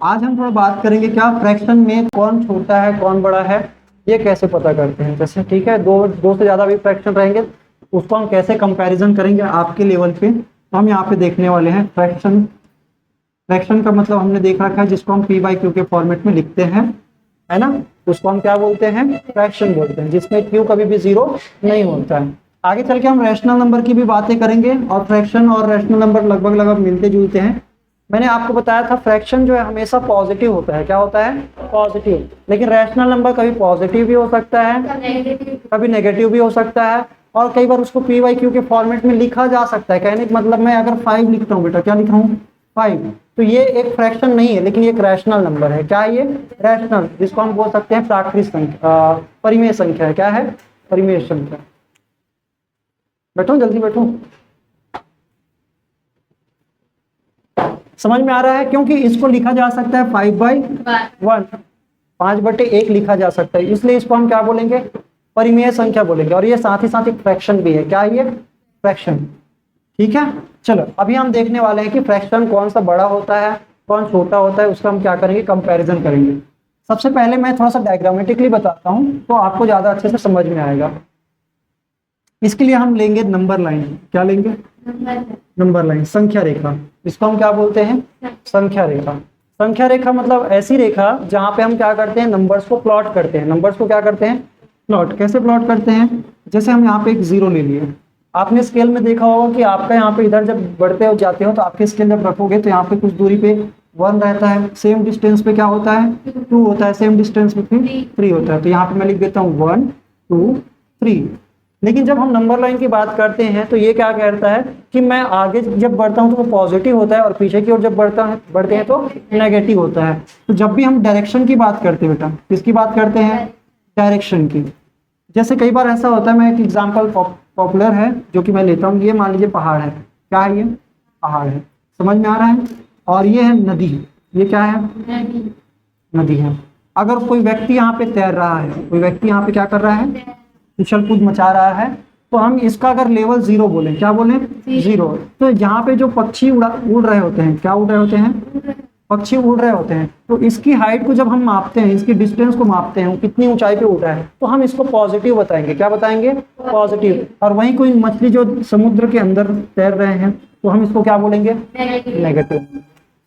आज हम थोड़ा बात करेंगे क्या फ्रैक्शन में कौन छोटा है कौन बड़ा है, ये कैसे पता करते हैं। जैसे ठीक है, दो से ज़्यादा भी फ्रैक्शन रहेंगे उसको हम कैसे कंपैरिजन करेंगे आपके लेवल पे। तो हम यहाँ पे देखने वाले हैं फ्रैक्शन। फ्रैक्शन का मतलब हमने देख रखा है जिसको हम पी बाई क्यू के फॉर्मेट में लिखते हैं, है ना, उसको हम क्या बोलते हैं, फ्रैक्शन बोलते हैं, जिसमें क्यू कभी भी जीरो नहीं होता है। आगे चल के हम रैशनल नंबर की भी बातें करेंगे, और फ्रैक्शन और रैशनल नंबर लगभग लगभग मिलते जुलते हैं। मैंने आपको बताया था फ्रैक्शन जो है हमेशा पॉजिटिव होता है, क्या होता है, पॉजिटिव। लेकिन रैशनल नंबर कभी पॉजिटिव भी हो सकता है, कभी नेगेटिव भी हो सकता है, और कई बार उसको पी वाई क्यू के फॉर्मेट में लिखा जा सकता है। कहने का मतलब मैं अगर 5 लिखता हूँ, बेटा क्या लिख रहा हूँ, 5, तो ये एक फ्रैक्शन नहीं है लेकिन ये एक रैशनल नंबर है। क्या है ये, रैशनल, जिसको हम बोल सकते हैं प्राकृत संख्या, परिमेय संख्या है। क्या है, परिमेय संख्या। बैठो जल्दी बैठो, समझ में आ रहा है। क्योंकि इसको लिखा जा सकता है 5/1, 5/1 लिखा जा सकता है, इसलिए इसको हम क्या बोलेंगे, परिमेय संख्या बोलेंगे। और ये साथ ही साथ एक फ्रैक्शन भी है। क्या है ये, फ्रैक्शन। ठीक है, चलो अभी हम देखने वाले हैं कि फ्रैक्शन कौन सा बड़ा होता है कौन छोटा होता है, उसका हम क्या करेंगे, कंपैरिजन करेंगे। सबसे पहले मैं थोड़ा सा डायग्रामेटिकली बताता हूँ तो आपको ज्यादा अच्छे से समझ में आएगा। इसके लिए हम लेंगे नंबर लाइन। क्या लेंगे, नंबर लाइन, संख्या रेखा। इसको हम क्या बोलते हैं, संख्या रेखा। संख्या रेखा मतलब ऐसी रेखा जहां पे हम क्या करते हैं, नंबर्स को प्लॉट करते हैं। नंबर्स को क्या करते हैं, प्लॉट। कैसे प्लॉट करते हैं, जैसे हम यहाँ पे एक 0 ले लिए। आपने स्केल में देखा होगा कि आपका यहाँ पे इधर जब बढ़ते हो जाते हो तो आपके स्केल जब रखोगे तो यहाँ पे कुछ दूरी पे 1 रहता है, सेम डिस्टेंस पे क्या होता है, 2 होता है, सेम डिस्टेंस पे 3 होता है। तो यहाँ पे मैं लिख देता हूँ 1 2 3। लेकिन जब हम नंबर लाइन की बात करते हैं तो ये क्या कहता है कि मैं आगे जब बढ़ता हूँ तो वो पॉजिटिव होता है, और पीछे की ओर जब बढ़ते हैं तो नेगेटिव होता है। तो जब भी हम डायरेक्शन की बात करते हैं, बेटा किसकी बात करते हैं, डायरेक्शन की। जैसे कई बार ऐसा होता है, मैं एक एग्जाम्पल पॉपुलर है जो कि मैं लेता हूँ, ये मान लीजिए पहाड़ है। क्या है, ये पहाड़ है, समझ में आ रहा है। और ये है नदी, ये क्या है, नदी है। अगर कोई व्यक्ति यहाँ पे तैर रहा है, कोई व्यक्ति यहाँ पे क्या कर रहा है, उछल कूद मचा रहा है, तो हम इसका अगर लेवल 0 बोले, क्या बोले, 0, तो यहाँ पे जो पक्षी उड़ रहे होते हैं, क्या उड़ रहे होते हैं, पक्षी उड़ रहे होते हैं, तो इसकी हाइट को जब हम मापते हैं, इसकी डिस्टेंस को मापते हैं, कितनी ऊंचाई पे उड़ रहा है, तो हम इसको पॉजिटिव बताएंगे। क्या बताएंगे, पॉजिटिव। और वहीं कोई मछली जो समुद्र के अंदर तैर रहे हैं तो हम इसको क्या बोलेंगे, नेगेटिव।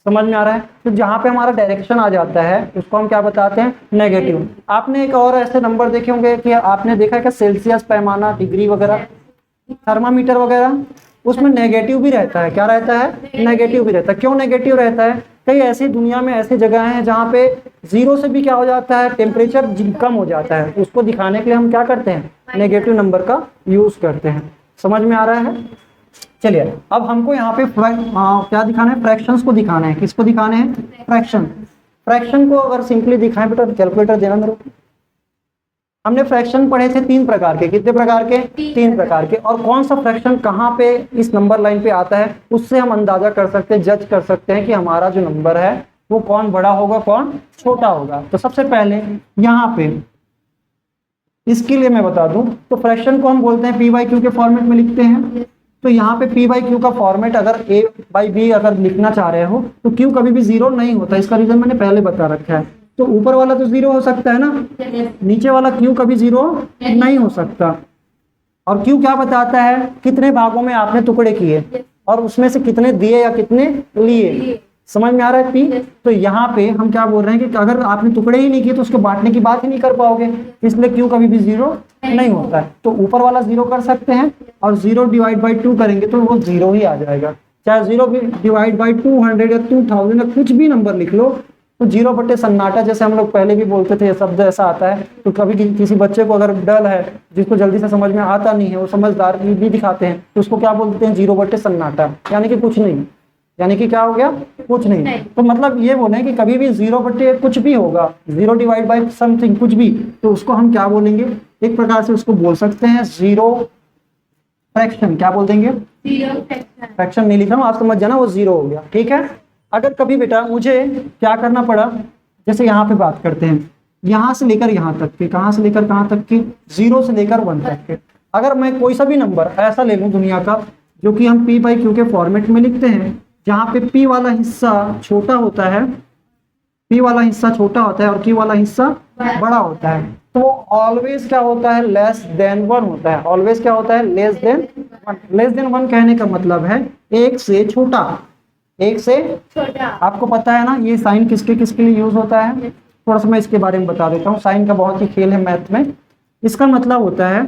समझ में आ रहा है। तो जहाँ पे हमारा डायरेक्शन आ जाता है उसको हम क्या बताते हैं, नेगेटिव। आपने एक और ऐसे नंबर देखे होंगे कि आपने देखा है कि सेल्सियस पैमाना, डिग्री वगैरह, थर्मामीटर वगैरह, उसमें नेगेटिव भी रहता है। क्या रहता है, नेगेटिव भी रहता है। क्यों नेगेटिव रहता है, कई ऐसी दुनिया में ऐसी जगह हैं जहाँ पे 0 से भी क्या हो जाता है, टेम्परेचर कम हो जाता है। उसको दिखाने के लिए हम क्या करते हैं, नेगेटिव नंबर का यूज करते हैं। समझ में आ रहा है। चलिए अब हमको यहाँ पे क्या दिखाना है, फ्रैक्शंस को दिखाना है। किसको दिखाने हैं, फ्रैक्शन। फ्रैक्शन को अगर सिंपली दिखाएं, बेटा कैलकुलेटर देना मेरे को। हमने फ्रैक्शन पढ़े थे 3 प्रकार के। कितने प्रकार के, 3 प्रकार के। और कौन सा फ्रैक्शन कहाँ पे इस नंबर लाइन पे आता है, उससे हम अंदाजा कर सकते हैं, जज कर सकते हैं कि हमारा जो नंबर है वो कौन बड़ा होगा कौन छोटा होगा। तो सबसे पहले यहाँ पे इसके लिए मैं बता दूं तो फ्रैक्शन को हम बोलते हैं पी बाई क्यू के फॉर्मेट में लिखते हैं। तो यहाँ पे पी बाई क्यू का फॉर्मेट अगर ए बाई बी अगर लिखना चाह रहे हो तो क्यू कभी भी 0 नहीं होता। इसका रीजन मैंने पहले बता रखा है। तो ऊपर वाला तो 0 हो सकता है ना, नीचे वाला क्यू कभी 0 नहीं हो सकता। और क्यू क्या बताता है, कितने भागों में आपने टुकड़े किए और उसमें से कितने दिए या कितने लिए। समझ में आ रहा है पी। तो यहाँ पे हम क्या बोल रहे हैं कि अगर आपने टुकड़े ही नहीं किए तो उसके बांटने की बात ही नहीं कर पाओगे, इसलिए क्यू कभी भी 0 नहीं होता है। तो ऊपर वाला 0 कर सकते हैं, और 0 डिवाइड बाई 2 करेंगे तो वो 0 ही आ जाएगा। चाहे 0 डिवाइड बाई 200 या 2000 या कुछ भी नंबर लिख लो, तो 0 बटे सन्नाटा, जैसे हम लोग पहले भी बोलते थे, ये शब्द ऐसा आता है। तो कभी किसी बच्चे को अगर डल है, जिसको जल्दी से समझ में आता नहीं है, वो समझदार भी दिखाते हैं, तो उसको क्या बोलते हैं, 0 बटे सन्नाटा, यानी कि कुछ नहीं। यानी कि क्या हो गया, कुछ नहीं। तो मतलब ये बोले कि कभी भी 0 बटे कुछ भी होगा, 0 डिवाइड बाई समथिंग कुछ भी, तो उसको हम क्या बोलेंगे, एक प्रकार से उसको बोल सकते हैं 0 फ्रैक्शन। क्या बोल देंगे, फ्रैक्शन नहीं लिख रहा हूँ, आप समझ जाना, वो 0 हो गया। ठीक है। अगर कभी बेटा मुझे क्या करना पड़ा, जैसे यहाँ पे बात करते हैं, यहाँ से लेकर यहाँ तक के, कहाँ से लेकर कहाँ तक के, 0 से लेकर 1 तक के। अगर मैं कोई सा भी नंबर ऐसा ले लूँ दुनिया का जो कि हम पी बाई क्यू के फॉर्मेट में लिखते हैं, जहाँ पे पी वाला हिस्सा छोटा होता है p वाला हिस्सा छोटा होता है और q वाला हिस्सा बड़ा होता है, तो ऑलवेज क्या होता है, लेस देन 1 होता है। ऑलवेज क्या होता है, लेस देन 1। लेस देन 1 कहने का मतलब है एक से छोटा, एक से छोटा। आपको पता है ना ये साइन किसके किसके लिए यूज होता है, थोड़ा सा मैं इसके बारे में बता देता हूँ। साइन का बहुत ही खेल है मैथ में। इसका मतलब होता है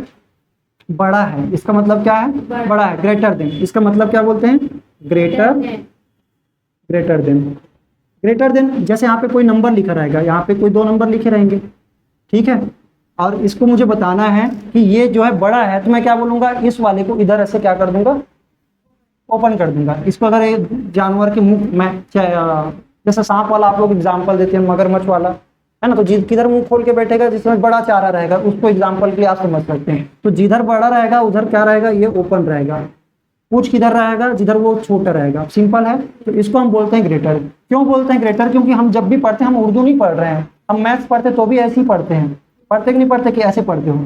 बड़ा है, इसका मतलब क्या है, बड़ा है, ग्रेटर देन। इसका मतलब क्या बोलते हैं, ग्रेटर देन। ग्रेटर देन, जैसे यहाँ पे कोई नंबर लिखा रहेगा, यहाँ पे कोई 2 नंबर लिखे रहेंगे, ठीक है, और इसको मुझे बताना है कि ये जो है बड़ा है, तो मैं क्या बोलूंगा, इस वाले को इधर ऐसे क्या कर दूंगा, ओपन कर दूंगा। इसको अगर एक जानवर के मुंह में, जैसे सांप वाला आप लोग एग्जाम्पल देते हैं, मगरमच्छ वाला है ना, तो किधर मुंह खोल के बैठेगा, जिसमें बड़ा चारा रहेगा, उसको एग्जाम्पल के लिए आप समझ सकते हैं। तो जिधर बड़ा रहेगा उधर क्या रहेगा, ये ओपन रहेगा। पूछ किधर रहेगा, जिधर वो छोटा रहेगा। सिंपल है। तो इसको हम बोलते हैं ग्रेटर। क्यों बोलते हैं ग्रेटर, क्योंकि हम जब भी पढ़ते हैं, हम उर्दू नहीं पढ़ रहे हैं, हम मैथ्स पढ़ते तो भी ऐसे ही पढ़ते हैं। पढ़ते कि नहीं पढ़ते, कि ऐसे पढ़ते हो,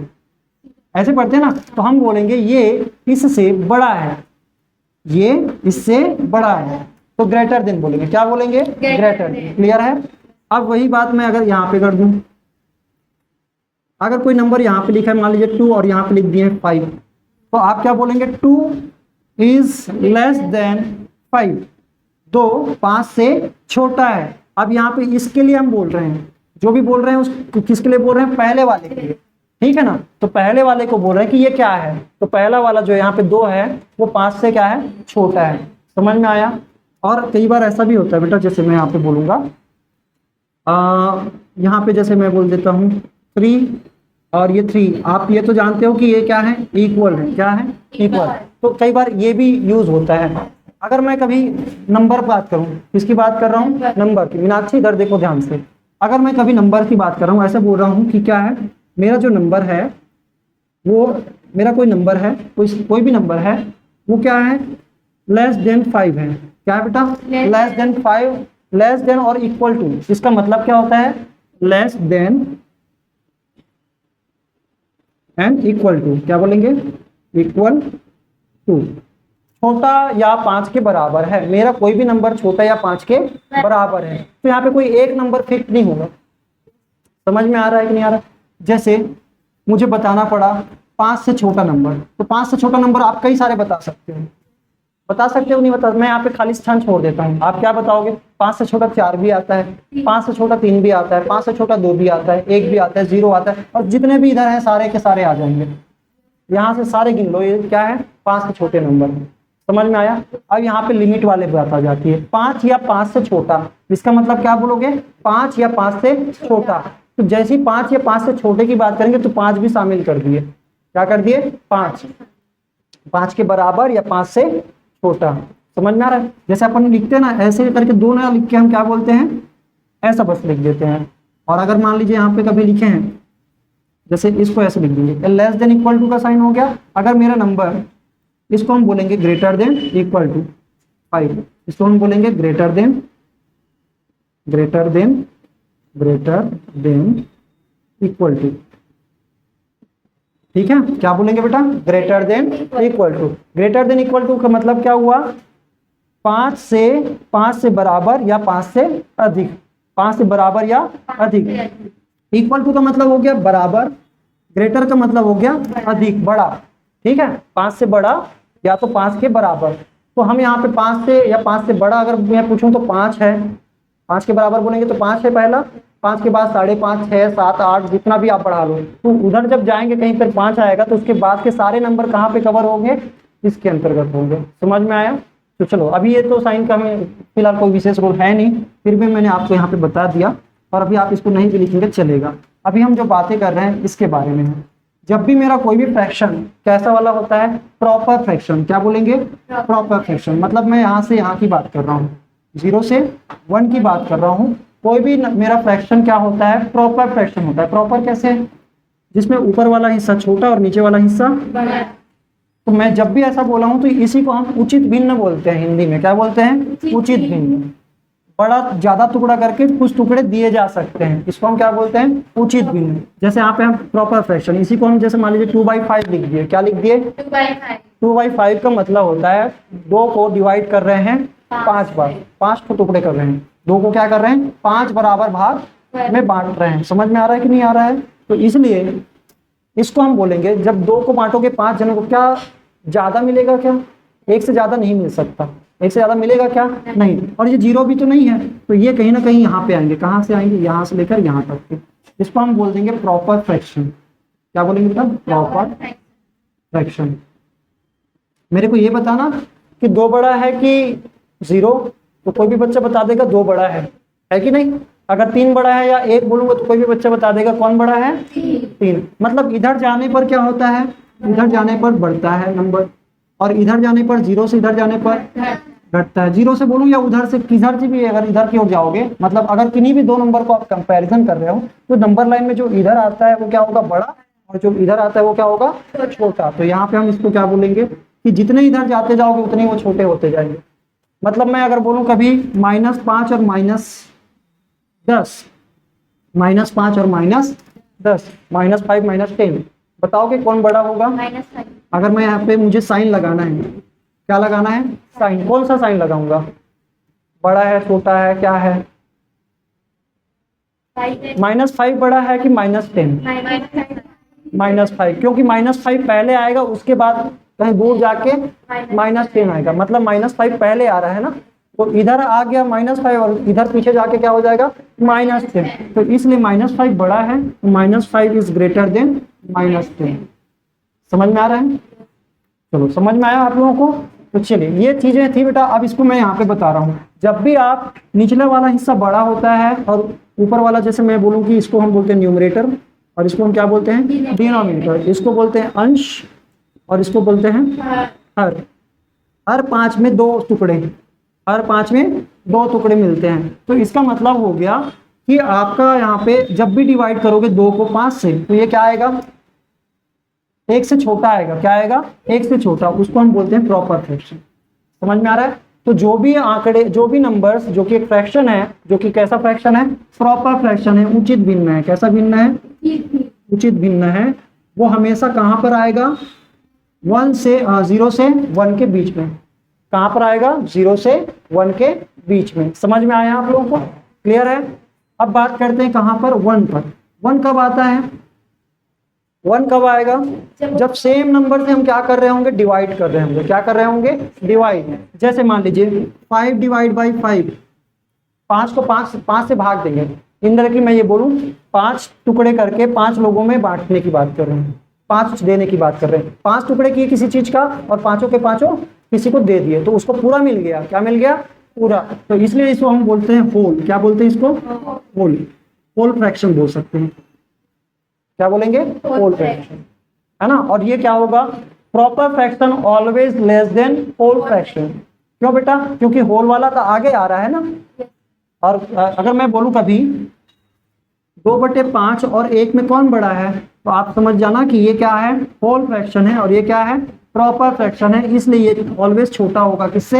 ऐसे पढ़ते हैं ना, तो हम बोलेंगे ये इससे बड़ा है, ये इससे बड़ा है, तो ग्रेटर देन बोलेंगे। क्या बोलेंगे, ग्रेटर देन। क्लियर है। अब वही बात मैं अगर यहाँ पे कर दूं, अगर कोई नंबर यहाँ पे लिखा है, मान लीजिए 2 और यहाँ पे लिख दिए 5, तो आप क्या बोलेंगे, 2 इज लेस देन 5, 2 5 से छोटा है। अब यहाँ पे इसके लिए हम बोल रहे हैं, जो भी बोल रहे हैं उस किसके लिए बोल रहे हैं, पहले वाले के लिए, ठीक है ना। तो पहले वाले को बोल रहे हैं कि ये क्या है, तो पहला वाला जो यहाँ पे 2 है वो 5 से क्या है, छोटा है। समझ में आया। और कई बार ऐसा भी होता है बेटा, जैसे मैं यहाँ पे बोलूंगा, यहाँ पे जैसे मैं बोल देता हूँ 3 और ये 3, आप ये तो जानते हो कि ये क्या है, इक्वल है। क्या है, इक्वल। तो कई बार ये भी यूज होता है। अगर मैं कभी नंबर बात करूं, किसकी बात कर रहा हूं, नंबर की। मीनाक्षी इधर देखो ध्यान से। अगर मैं कभी नंबर की बात कर रहा हूं, ऐसे बोल रहा हूं कि क्या है, मेरा जो नंबर है वो, मेरा कोई नंबर है, कोई भी नंबर है, वो क्या है, लेस देन 5 है। क्या है बेटा, लेस देन 5, लेस देन और इक्वल टू। इसका मतलब क्या होता है, less than and equal to. क्या बोलेंगे, इक्वल टू, छोटा या 5 के बराबर है। मेरा कोई भी नंबर छोटा या 5 के बराबर है, तो यहाँ पे कोई एक नंबर फिक्स नहीं होगा। समझ में आ रहा है कि नहीं आ रहा। जैसे मुझे बताना पड़ा 5 से छोटा नंबर, तो 5 से छोटा नंबर आप कई सारे बता सकते हो। बता सकते हो, नहीं बता, मैं यहाँ पे खाली स्थान छोड़ देता हूँ। आप क्या बताओगे, 5 से छोटा 4 भी आता है, 5 से छोटा 3 भी आता है, 5 से छोटा 2 भी आता है, 1 भी आता है, 0 आता है, और जितने भी इधर हैं सारे के सारे आ जाएंगे। यहाँ से सारे गिन लो, ये क्या है, 5 से छोटे नंबर। समझ में आया। अब यहाँ पे लिमिट वाले बात आ जाती है, 5 या 5 से छोटा। इसका मतलब क्या बोलोगे, 5 या 5 से छोटा। तो जैसे ही 5 या 5 से छोटे की बात करेंगे तो 5 भी शामिल कर दिए। क्या कर दिए, 5 के बराबर या 5 से छोटा। समझ में आ रहा है। जैसे अपन लिखते हैं ना, ऐसे करके 2 ना लिख के हम क्या बोलते हैं, ऐसा बस लिख देते हैं। और अगर मान लीजिए यहाँ पे कभी लिखे हैं, जैसे इसको ऐसे लिख देंगे, लेस देन इक्वल टू का साइन हो गया। अगर मेरा नंबर, इसको हम बोलेंगे ग्रेटर देन इक्वल टू 5, इसको हम बोलेंगे ग्रेटर देन इक्वल टू। ठीक है, क्या बोलेंगे बेटा, greater than equal to. Greater than equal to का मतलब क्या हुआ, 5 से बराबर या 5 से अधिक। 5 से बराबर या अधिक। इक्वल टू का मतलब हो गया बराबर, ग्रेटर का मतलब हो गया अधिक, बड़ा। ठीक है, 5 से बड़ा या तो 5 के बराबर। तो हम यहाँ पे 5 से या 5 से बड़ा अगर मैं पूछूं तो 5 है, 5 के बराबर बोलेंगे तो 5 है पहला, 5 के बाद 5.5, 6, 7, 8 जितना भी आप बढ़ा लो। तो उधर जब जाएंगे कहीं पर 5 आएगा तो उसके बाद के सारे नंबर कहाँ पे कवर होंगे, इसके अंतर्गत होंगे। समझ में आया। तो चलो, अभी ये तो साइन का हमें फिलहाल कोई विशेष रोल है नहीं, फिर भी मैंने आपको यहाँ पे बता दिया, और अभी आप इसको नहीं भी लिखेंगे चलेगा। अभी हम जो बातें कर रहे हैं इसके बारे में है। जब भी मेरा कोई भी फ्रैक्शन कैसा वाला होता है, प्रॉपर फ्रैक्शन। क्या बोलेंगे, प्रॉपर फ्रैक्शन। मतलब मैं यहाँ से यहाँ की बात कर रहा हूँ, 0 से 1 की बात कर रहा हूँ। कोई भी मेरा फ्रैक्शन क्या होता है, प्रॉपर फ्रैक्शन होता है। प्रॉपर कैसे, जिसमें ऊपर वाला हिस्सा छोटा और नीचे वाला हिस्सा बड़ा। तो मैं जब भी ऐसा बोला हूँ तो इसी को हम उचित भिन्न बोलते हैं। हिंदी में क्या बोलते हैं, उचित भिन्न। बड़ा ज्यादा टुकड़ा करके कुछ टुकड़े दिए जा सकते हैं, इसको हम क्या बोलते हैं, उचित भिन्न। जैसे यहाँ पे हम प्रॉपर फ्रैक्शन, इसी को हम जैसे मान लीजिए 2/5 लिख दिए। क्या लिख दिए, 2/5 का मतलब होता है 2 को डिवाइड कर रहे हैं 5 बार, 5 को टुकड़े कर रहे हैं। 2 को क्या कर रहे हैं, 5 बराबर भाग में बांट रहे हैं। समझ में आ रहा है कि नहीं आ रहा है? तो इसलिए इसको हम बोलेंगे, जब 2 को बांटोगे 5 जनों को, क्या ज्यादा मिलेगा? क्या एक से ज्यादा नहीं मिल सकता? एक से ज्यादा मिलेगा क्या? नहीं। और ये 0 भी तो नहीं है, तो ये कहीं ना कहीं यहाँ पे आएंगे। कहाँ से आएंगे? यहाँ से लेकर यहाँ तक के। इसको हम बोल देंगे प्रॉपर फ्रैक्शन। क्या बोलेंगे बेटा? Proper fraction. मेरे को ये बताना कि 2 बड़ा है कि 0, तो कोई भी बच्चा बता देगा 2 बड़ा है कि नहीं? अगर 3 बड़ा है या 1 बोलूंगा तो कोई भी बच्चा बता देगा कौन बड़ा है? 3। मतलब इधर जाने पर क्या होता है? इधर जाने पर बढ़ता है नंबर, और इधर जाने पर 0 से इधर जाने पर घटता है। 0 से बोलूं या उधर से, किधर से भी अगर इधर की ओर जाओगे, मतलब अगर किन्हीं भी 2 नंबर को आप कंपैरिजन कर रहे हो, तो नंबर लाइन में जो इधर आता है वो क्या होगा? बड़ा, और जो इधर आता है वो क्या होगा? छोटा। तो यहाँ पे हम इसको क्या बोलेंगे कि जितने इधर जाते जाओगे उतने वो छोटे होते जाएंगे। मतलब मैं अगर बोलूं कभी -5 और -10, -5 और -10, -5 -10, बताओगे कौन बड़ा होगा? -5। अगर मैं यहाँ पे, मुझे साइन लगाना है, क्या लगाना है? साइन। कौन सा साइन लगाऊंगा? बड़ा है, छोटा है, क्या है? -5 बड़ा है कि -10? -5, क्योंकि -5 पहले आएगा, उसके बाद कहीं दूर जाके -10 आएगा। मतलब -5 पहले आ रहा है ना, तो इधर आ गया -5 और इधर पीछे जाके क्या हो जाएगा? -10। तो इसलिए -5 बड़ा है, -5 इज ग्रेटर देन -10। समझ में आ रहा है? चलो, समझ में आया आप लोगों को? तो चलिए, ये चीजें थी बेटा। अब इसको मैं यहाँ पे बता रहा हूँ, जब भी आप निचले वाला हिस्सा बड़ा होता है और ऊपर वाला, जैसे मैं बोलूँ कि इसको हम बोलते हैं न्यूमरेटर, और इसको हम क्या बोलते हैं? डिनोमिनेटर। इसको बोलते हैं अंश, और इसको बोलते हैं हर। हर 5 में 2 टुकड़े, हर 5 में 2 टुकड़े मिलते हैं। तो इसका मतलब हो गया कि आपका यहाँ पे जब भी डिवाइड करोगे 2 को 5 से, तो ये क्या आएगा? 1 से छोटा आएगा। क्या आएगा? 1 से छोटा। उसको हम बोलते हैं प्रॉपर फ्रैक्शन। समझ में आ रहा है? तो जो भी आंकड़े, जो भी नंबर्स जो कि एक फ्रैक्शन है, जो कि कैसा फ्रैक्शन है? प्रॉपर फ्रैक्शन है, उचित भिन्न है। कैसा भिन्न है? उचित भिन्न है। वो हमेशा कहाँ पर आएगा? 0 से 1 के बीच में। कहाँ पर आएगा? 0 से 1 के बीच में। समझ में आया आप लोगों को? क्लियर है? अब बात करते हैं कहाँ पर? 1 पर। 1 कब आता है? 1 कब आएगा? जब सेम नंबर से हम क्या कर रहे होंगे? डिवाइड कर रहे होंगे। क्या कर रहे होंगे? डिवाइड। जैसे मान लीजिए 5 डिवाइड बाई 5, 5 को 5 से भाग देंगे। इनडायरेक्टली मैं ये बोलूं, 5 टुकड़े करके 5 लोगों में बांटने की बात कर रहे हैं, 5 देने की बात कर रहे हैं। 5 टुकड़े किए किसी चीज का, और 5 के 5 किसी को दे दिए, तो उसको पूरा मिल गया। क्या मिल गया? पूरा। तो इसलिए इसको हम बोलते हैं होल। क्या बोलते हैं इसको? होल। होल फ्रैक्शन बोल सकते हैं। क्या बोलेंगे? होल फ्रैक्शन, है ना? और ये क्या होगा? Proper fraction always less than whole fraction. क्यों बेटा? क्योंकि होल वाला तो आगे आ रहा है ना। और अगर मैं बोलूं कभी 2/5 और 1 में कौन बड़ा है, तो आप समझ जाना कि ये क्या है? होल फ्रैक्शन है, और ये क्या है? प्रॉपर फ्रैक्शन है। इसलिए ये ऑलवेज छोटा होगा। किससे?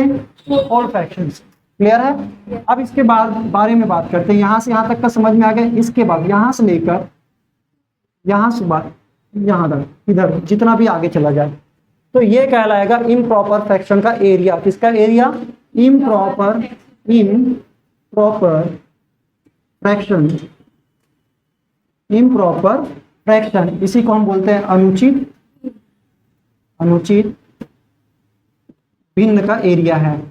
होल फ्रैक्शन से। क्लियर है? अब इसके बाद बारे में बात करते हैं। यहाँ से यहाँ तक का समझ में आ गया। इसके बाद यहाँ से लेकर यहाँ से बात, यहाँ तक, इधर जितना भी आगे चला जाए, तो ये कहलाएगा इम्प्रॉपर फ्रैक्शन का एरिया। किसका area? Improper fraction. Improper fraction, इसी को हम बोलते हैं अनुचित भिन्न का एरिया है।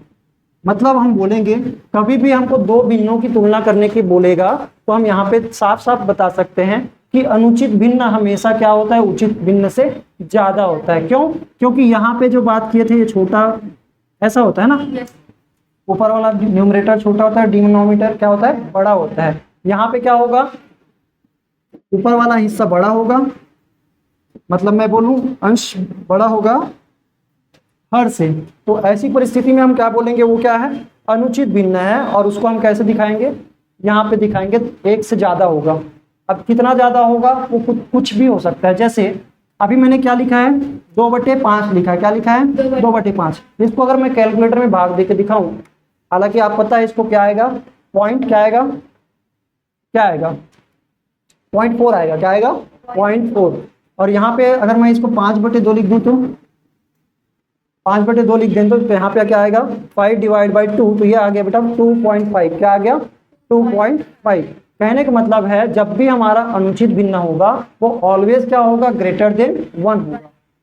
मतलब हम बोलेंगे, कभी भी हमको 2 भिन्नों की तुलना करने की बोलेगा, तो हम यहाँ पे साफ साफ बता सकते हैं कि अनुचित भिन्न हमेशा क्या होता है? उचित भिन्न से ज्यादा होता है। क्यों? क्योंकि यहाँ पे जो बात किए थे, ये छोटा ऐसा होता है ना, ऊपर वाला न्यूमरेटर छोटा होता है, डिनोमिनेटर क्या होता है? बड़ा होता है। यहाँ पे क्या होगा? ऊपर वाला हिस्सा बड़ा होगा, मतलब मैं बोलूं अंश बड़ा होगा हर से। तो ऐसी परिस्थिति में हम क्या बोलेंगे? वो क्या है? अनुचित भिन्न है। और उसको हम कैसे दिखाएंगे? यहाँ पे दिखाएंगे 1 से ज्यादा होगा। अब कितना ज्यादा होगा? वो कुछ भी हो सकता है। जैसे अभी मैंने क्या लिखा है? 2/5 लिखा है। क्या लिखा है? 2/5। इसको अगर मैं कैलकुलेटर में भाग देके दिखाऊं, हालांकि आप पता है इसको क्या आएगा? पॉइंट क्या आएगा? क्या आएगा? 0.4 आएगा। क्या आएगा? 0.4। और यहाँ पे अगर मैं इसको 5/2 लिख दूं तो 5/2 लिख दें तो यहाँ पे क्या आएगा 5 डिवाइड बाई 2, तो ये आ गया बेटा 2.5। क्या आ गया 2.5। कहने का मतलब है जब भी हमारा अनुचित भिन्न होगा वो ऑलवेज क्या होगा, ग्रेटर देन 1 होगा,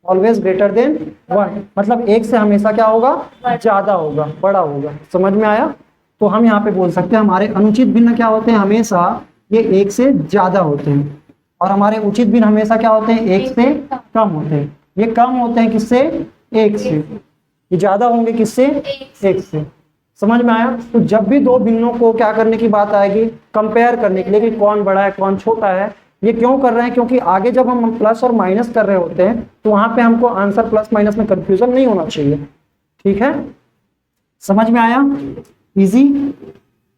ऑलवेज ग्रेटर देन 1। मतलब एक से हमेशा क्या होगा, ज्यादा होगा, बड़ा होगा। समझ में आया? तो हम यहाँ पे बोल सकते हैं हमारे अनुचित भिन्न क्या होते हैं, हमेशा ये एक से ज्यादा होते हैं, और हमारे उचित भिन्न हमेशा क्या होते हैं, एक से कम होते हैं। ये कम होते हैं किससे, एक से, ये ज्यादा होंगे किससे, एक से। समझ में आया? तो जब भी दो भिन्नों को क्या करने की बात आएगी, कंपेयर करने के लिए कि कौन बड़ा है कौन छोटा है। ये क्यों कर रहे हैं, क्योंकि आगे जब हम प्लस और माइनस कर रहे होते हैं तो वहां पे हमको आंसर प्लस माइनस में कंफ्यूजन नहीं होना चाहिए। ठीक है, समझ में आया? इजी।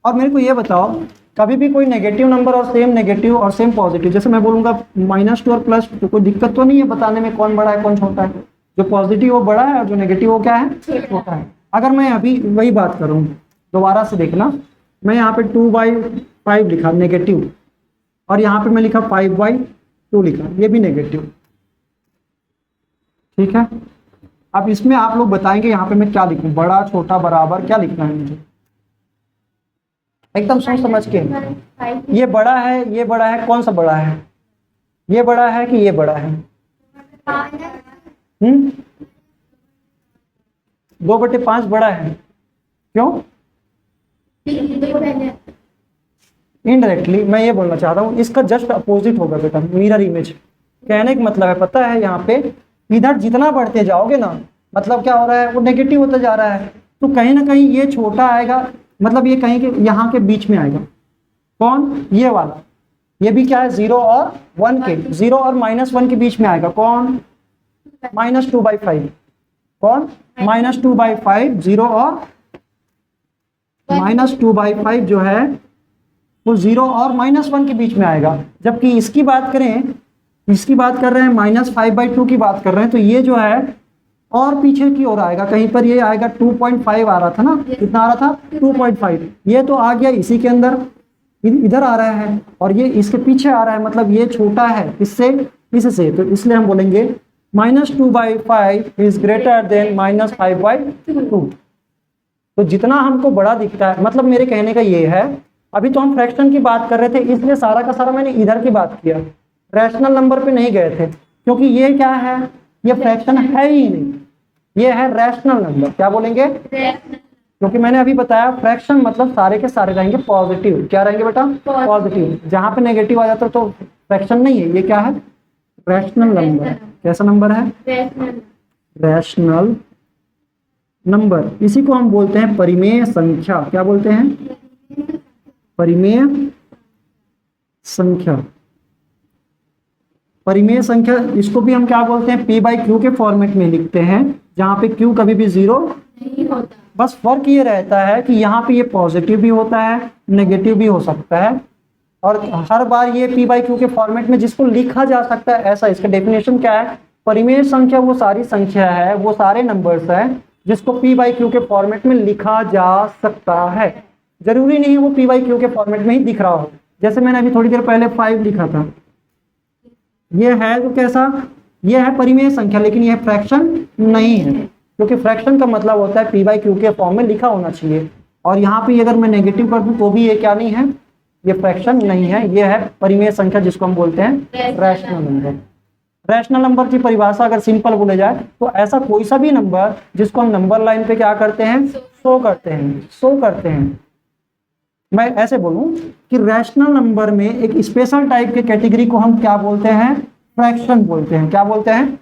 और मेरे को ये बताओ, कभी भी कोई नेगेटिव नंबर और सेम नेगेटिव और सेम पॉजिटिव, जैसे मैं बोलूंगा -2 और +2, तो कोई दिक्कत तो नहीं है बताने में कौन बड़ा है कौन छोटा है। जो पॉजिटिव वो बड़ा है और जो नेगेटिव वो क्या है, छोटा है। अगर मैं अभी वही बात करूं, दोबारा से देखना, मैं यहाँ पे 2/5 लिखा नेगेटिव, और यहाँ पे मैं लिखा 5/2 लिखा, ये भी नेगेटिव। ठीक है, अब इसमें आप लोग बताएंगे यहाँ पे मैं क्या लिखूं, बड़ा छोटा बराबर, क्या लिखना है मुझे, एकदम सोच समझ के। ये बड़ा है, ये बड़ा है, कौन सा बड़ा है, ये बड़ा है कि ये बड़ा है? 2/5 बड़ा है। क्यों? इनडायरेक्टली मैं ये बोलना चाहता हूँ, इसका जस्ट अपोजिट होगा बेटा, मिरर इमेज। कहने का मतलब है पता है, यहाँ पे इधर जितना बढ़ते जाओगे ना, मतलब क्या हो रहा है, वो नेगेटिव होता जा रहा है, तो कहीं ना कहीं ये छोटा आएगा, मतलब ये कहीं के यहाँ के बीच में आएगा। कौन? ये वाला। ये भी क्या है, 0 और 1 के, 0 और -1 के बीच में आएगा। कौन? -2/5। कौन? -2/5। 0 और -2/5 जो है वो 0 और -1 के बीच में आएगा। जबकि इसकी बात करें, इसकी बात कर रहे हैं -5/2 की बात कर रहे हैं, तो ये जो है और पीछे की ओर आएगा, कहीं पर ये आएगा 2.5 आ रहा था ना, कितना आ रहा था 2.5, ये तो आ गया इसी के अंदर, इधर आ रहा है, और ये इसके पीछे आ रहा है, मतलब ये छोटा है इससे, इससे। तो इसलिए हम बोलेंगे -2/5 इज ग्रेटर देन -5/2। तो जितना हमको बड़ा दिखता है, मतलब मेरे कहने का ये है, अभी तो हम फ्रैक्शन की बात कर रहे थे, इसलिए सारा का सारा मैंने इधर की बात किया, रैशनल नंबर पे नहीं गए थे, क्योंकि ये क्या है, ये फ्रैक्शन है ही नहीं, ये है रैशनल नंबर। क्या बोलेंगे? क्योंकि मैंने अभी बताया फ्रैक्शन मतलब सारे के सारे रहेंगे पॉजिटिव। क्या रहेंगे बेटा? पॉजिटिव। जहां पे नेगेटिव आ जाता है तो फ्रैक्शन नहीं है, ये क्या है, रैशनल नंबर। कैसा नंबर है? Rational number. इसी को हम बोलते हैं परिमेय संख्या। क्या बोलते हैं? परिमेय संख्या। परिमेय संख्या, इसको भी हम क्या बोलते हैं, P/Q के फॉर्मेट में लिखते हैं, जहां पे Q कभी भी 0 नहीं होता। बस फर्क ये रहता है कि यहाँ पे ये पॉजिटिव भी होता है, नेगेटिव भी हो सकता है, और हर बार ये P/Q के फॉर्मेट में जिसको लिखा जा सकता है ऐसा। इसका डेफिनेशन क्या है? परिमेय संख्या वो सारी संख्या है, वो सारे नंबर्स है जिसको P/Q के फॉर्मेट में लिखा जा सकता है। जरूरी नहीं वो P/Q के फॉर्मेट में ही दिख रहा हो। जैसे मैंने अभी थोड़ी देर पहले 5 लिखा था, ये है तो कैसा, ये है परिमेय संख्या, लेकिन यह फ्रैक्शन नहीं है, क्योंकि फ्रैक्शन का मतलब होता है P/Q के फॉर्म में लिखा होना चाहिए। और यहाँ पे अगर मैं नेगेटिव कर दूं तो भी ये क्या नहीं है, ये फ्रैक्शन नहीं है, ये है परिमेय संख्या, जिसको हम बोलते हैं रैशनल नंबर। रैशनल नंबर की परिभाषा अगर सिंपल बोले जाए तो ऐसा कोई सा भी नंबर जिसको हम नंबर लाइन पे क्या करते हैं, शो करते हैं। मैं ऐसे बोलूं कि रैशनल नंबर में एक स्पेशल टाइप के कैटेगरी को हम क्या बोलते हैं, फ्रैक्शन बोलते हैं। क्या बोलते हैं?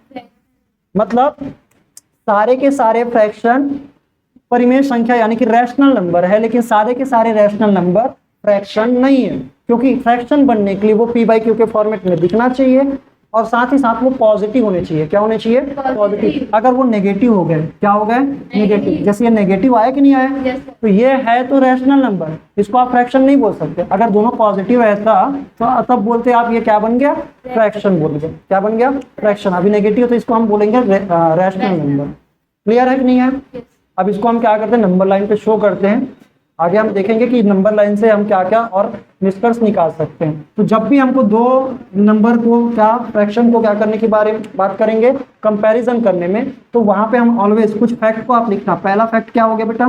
मतलब सारे के सारे फ्रैक्शन परिमेय संख्या यानी कि रैशनल नंबर है, लेकिन सारे के सारे रैशनल नंबर फ्रैक्शन नहीं है, क्योंकि फ्रैक्शन बनने के लिए वो P/Q के फॉर्मेट में दिखना चाहिए, और साथ ही साथ वो पॉजिटिव होने चाहिए। क्या होने चाहिए? पॉजिटिव। अगर वो नेगेटिव हो गए, क्या हो गए? नेगेटिव। जैसे ये नेगेटिव आया कि नहीं आया, तो ये है तो रैशनल नंबर, इसको आप फ्रैक्शन नहीं बोल सकते। अगर दोनों पॉजिटिव रहता तो तब बोलते आप ये क्या बन गया, फ्रैक्शन बोल गए। क्या बन गया? फ्रैक्शन। अभी नेगेटिव तो इसको हम बोलेंगे रैशनल नंबर। क्लियर है कि नहीं है? अब इसको हम क्या करते हैं, नंबर लाइन पे शो करते हैं। आगे हम देखेंगे कि नंबर लाइन से हम क्या क्या और निष्कर्ष निकाल सकते हैं। तो जब भी हमको दो नंबर को क्या फ्रैक्शन को क्या करने के बारे में बात करेंगे, कंपैरिजन करने में, तो वहां पे हम ऑलवेज कुछ फैक्ट को आप लिखना। पहला फैक्ट क्या हो गया बेटा?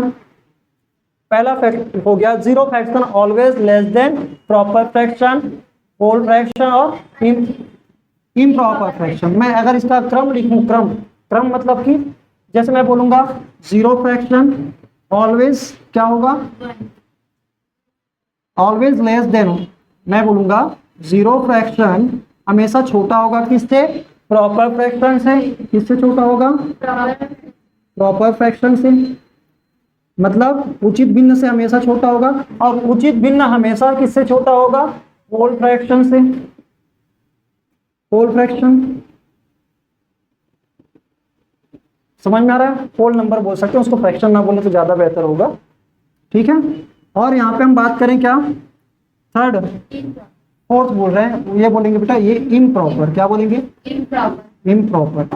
पहला फैक्ट हो गया zero fraction always less than proper fraction, whole fraction और इम्प्रॉपर फ्रैक्शन। मैं अगर इसका क्रम लिखूं, क्रम मतलब कि जैसे मैं बोलूंगा जीरो फ्रैक्शन ऑलवेज क्या होगा? ऑलवेज लेस देन, मैं बोलूंगा जीरो फ्रैक्शन हमेशा छोटा होगा किससे? प्रॉपर फ्रैक्शन से। किससे छोटा होगा? प्रॉपर फ्रैक्शन से, मतलब उचित भिन्न से हमेशा छोटा होगा। और उचित भिन्न हमेशा किससे छोटा होगा? होल फ्रैक्शन से। होल फ्रैक्शन समझ में आ रहा है? होल नंबर बोल सकते हैं उसको, फ्रैक्शन ना बोले तो ज्यादा बेहतर होगा। ठीक है, और यहाँ पे हम बात करें क्या? थर्ड फोर्थ बोल रहे हैं, ये बोलेंगे बेटा ये इम्प्रॉपर। क्या बोलेंगे? इम्प्रॉपर।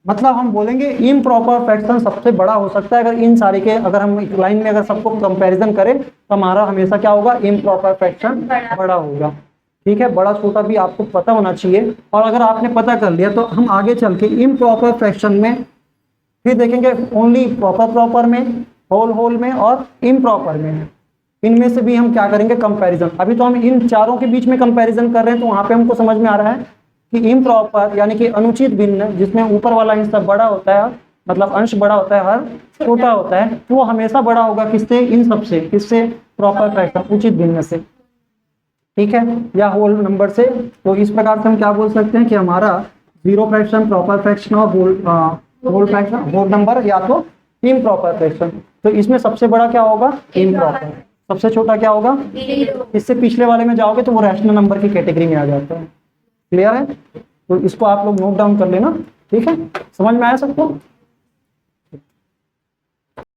मतलब हम बोलेंगे इम्प्रॉपर फ्रैक्शन सबसे बड़ा हो सकता है। अगर इन सारे के अगर हम एक लाइन में अगर सबको कंपैरिजन करें तो हमारा हमेशा क्या होगा? इम्प्रॉपर फ्रैक्शन बड़ा होगा। ठीक है, बड़ा छोटा भी आपको पता होना चाहिए। और अगर आपने पता कर लिया तो हम आगे चल के इम्प्रॉपर फ्रैक्शन में फिर देखेंगे ओनली प्रॉपर में, होल में और इम्प्रॉपर में। इनमें से भी हम क्या करेंगे? कंपैरिजन। अभी तो हम इन चारों के बीच में कंपैरिजन कर रहे हैं, तो वहां पे हमको समझ में आ रहा है कि इम्प्रॉपर यानी कि अनुचित भिन्न, जिसमें ऊपर वाला हिस्सा बड़ा होता है, मतलब अंश बड़ा होता है, हर छोटा होता है, तो वो हमेशा बड़ा होगा किससे? इन सबसे। किससे? प्रॉपर फ्रैक्शन, उचित भिन्न से। ठीक है, या होल नंबर से। तो इस प्रकार से हम क्या बोल सकते हैं कि हमारा जीरो फ्रैक्शन, प्रॉपर फ्रैक्शन और होल फ्रैक्शन, होल नंबर या तो इम्प्रॉपर फ्रैक्शन। तो इसमें सबसे बड़ा क्या होगा? इम्प्रॉपर। सबसे छोटा क्या होगा? इससे पिछले वाले में जाओगे तो वो रैशनल नंबर की कैटेगरी में आ जाता है। क्लियर है? तो इसको आप लोग नोट डाउन कर लेना। ठीक है, समझ में आया सबको?